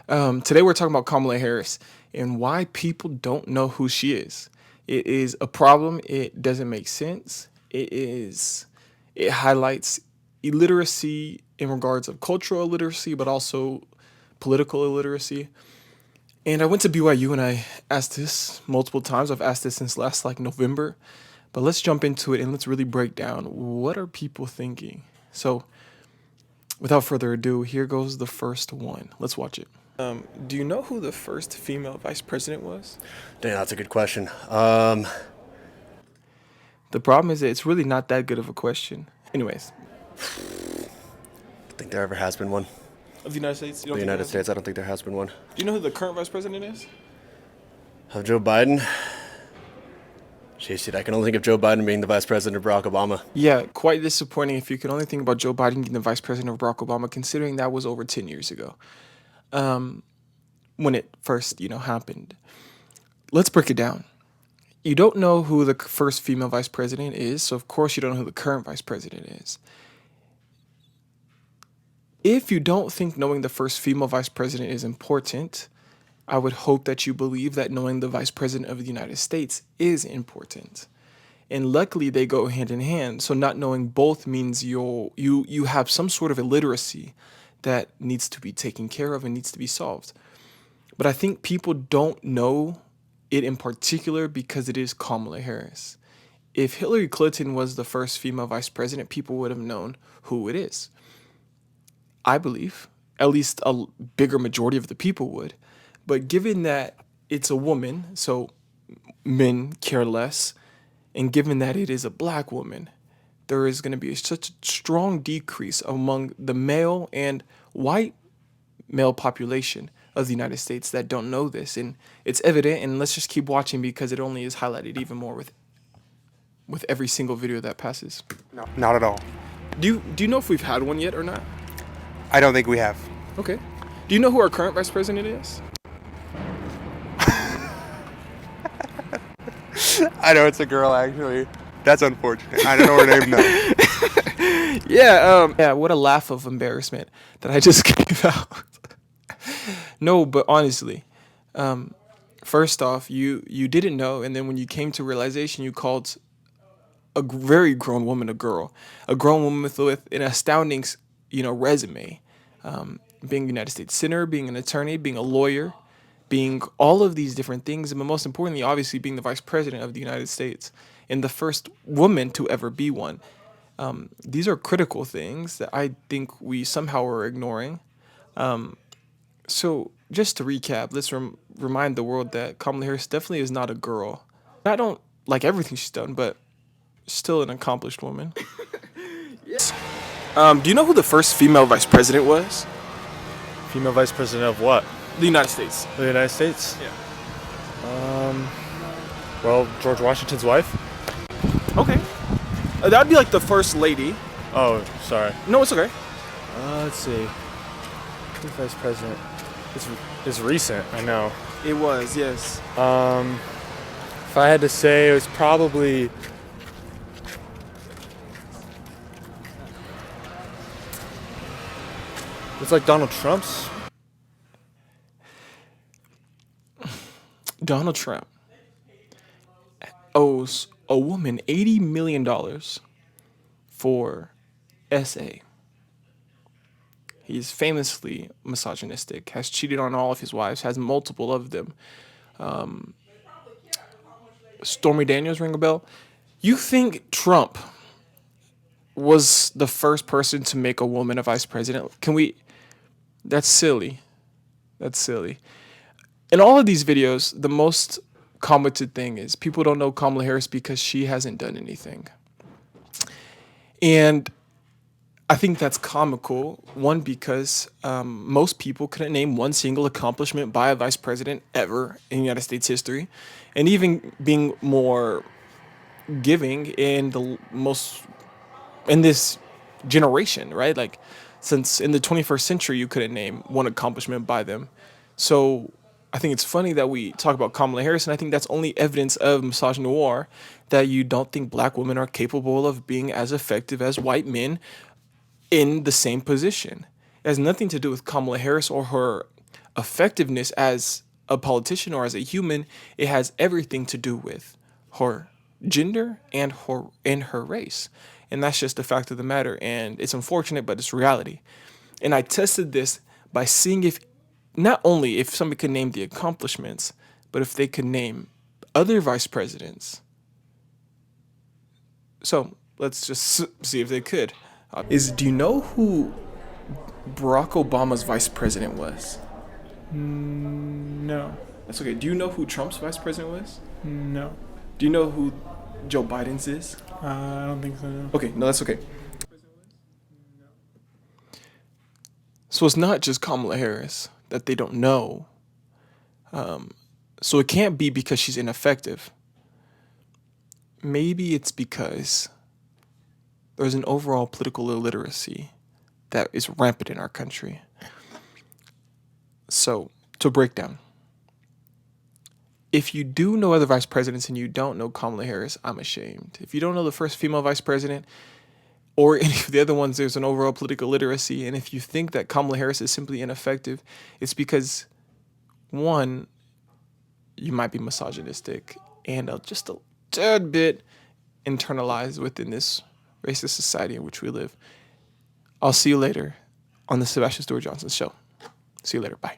Today we're talking about Kamala Harris and why people don't know who she is. It is a problem. It doesn't make sense. It highlights illiteracy in regards of cultural illiteracy, but also political illiteracy. And I went to BYU and I asked this multiple times. I've asked this since last November. But let's jump into it and let's really break down what are people thinking. So, without further ado, here goes the first one. Let's watch it. Do you know who the first female vice president was? Damn, that's a good question. The problem is that it's really not that good of a question. Anyways, I think there ever has been one. of the United States, you don't The think United there has States, I don't think there has been one. been? Do you know who the current vice president is? Of Joe Biden? Jeez, dude, I can only think of Joe Biden being the vice president of Barack Obama. Yeah, quite disappointing if you can only think about Joe Biden being the vice president of Barack Obama, considering that was over 10 years ago when it first, happened. Let's break it down. You don't know who the first female vice president is, so of course you don't know who the current vice president is. If you don't think knowing the first female vice president is important, I would hope that you believe that knowing the vice president of the United States is important. And luckily they go hand in hand. So not knowing both means you have some sort of illiteracy that needs to be taken care of and needs to be solved. But I think people don't know it in particular because it is Kamala Harris. If Hillary Clinton was the first female vice president, people would have known who it is. I believe, at least a bigger majority of the people would. But given that it's a woman, so men care less, and given that it is a black woman, there is going to be such a strong decrease among the male and white male population of the United States that don't know this. And it's evident, and let's just keep watching because it only is highlighted even more with every single video that passes. No, not at all. Do you know if we've had one yet or not? I don't think we have. Okay. Do you know who our current vice president is? I know it's a girl, actually. That's unfortunate. I don't know her name, though. Yeah, what a laugh of embarrassment that I just gave out. No, but honestly, first off, you didn't know, and then when you came to realization, you called a very grown woman a grown woman with an astounding, resume, being a United States senator, being an attorney, being a lawyer, being all of these different things, and most importantly, obviously, being the vice president of the United States and the first woman to ever be one. These are critical things that I think we somehow are ignoring. So just to recap, let's remind the world that Kamala Harris definitely is not a girl. I don't like everything she's done, but still an accomplished woman. Do you know who the first female vice president was? Female vice president of what? The United States. The United States? Yeah. Well, George Washington's wife? Okay. That'd be like the first lady. Oh, sorry. No, it's okay. Let's see. Who's vice president? It's recent, I know. It was, yes. If I had to say, it was probably... It's like Donald Trump's. Donald Trump owes a woman $80 million for SA. He's famously misogynistic, has cheated on all of his wives, has multiple of them. Stormy Daniels, ring a bell? You think Trump was the first person to make a woman a vice president? That's silly. That's silly. In all of these videos, the most commented thing is people don't know Kamala Harris because she hasn't done anything. And I think that's comical. One, because most people couldn't name one single accomplishment by a vice president ever in United States history. And even being more giving in this generation, right? Like, since in the 21st century, you couldn't name one accomplishment by them. So I think it's funny that we talk about Kamala Harris, and I think that's only evidence of misogynoir, that you don't think black women are capable of being as effective as white men in the same position. It has nothing to do with Kamala Harris or her effectiveness as a politician or as a human, it has everything to do with her gender and her race. And that's just the fact of the matter. And it's unfortunate, but it's reality. And I tested this by seeing if not only if somebody could name the accomplishments, but if they could name other vice presidents. So let's just see if they could. Do you know who Barack Obama's vice president was? No. That's okay. Do you know who Trump's vice president was? No. Do you know who Joe Biden's is? I don't think so. No. Okay, no, that's okay. So it's not just Kamala Harris that they don't know. So it can't be because she's ineffective. Maybe it's because there's an overall political illiteracy that is rampant in our country. So, to break down, if you do know other vice presidents and you don't know Kamala Harris, I'm ashamed. If you don't know the first female vice president or any of the other ones, there's an overall political literacy. And if you think that Kamala Harris is simply ineffective, it's because, one, you might be misogynistic and just a tad bit internalized within this racist society in which we live. I'll see you later on the Sebastian Johnson Show. See you later. Bye.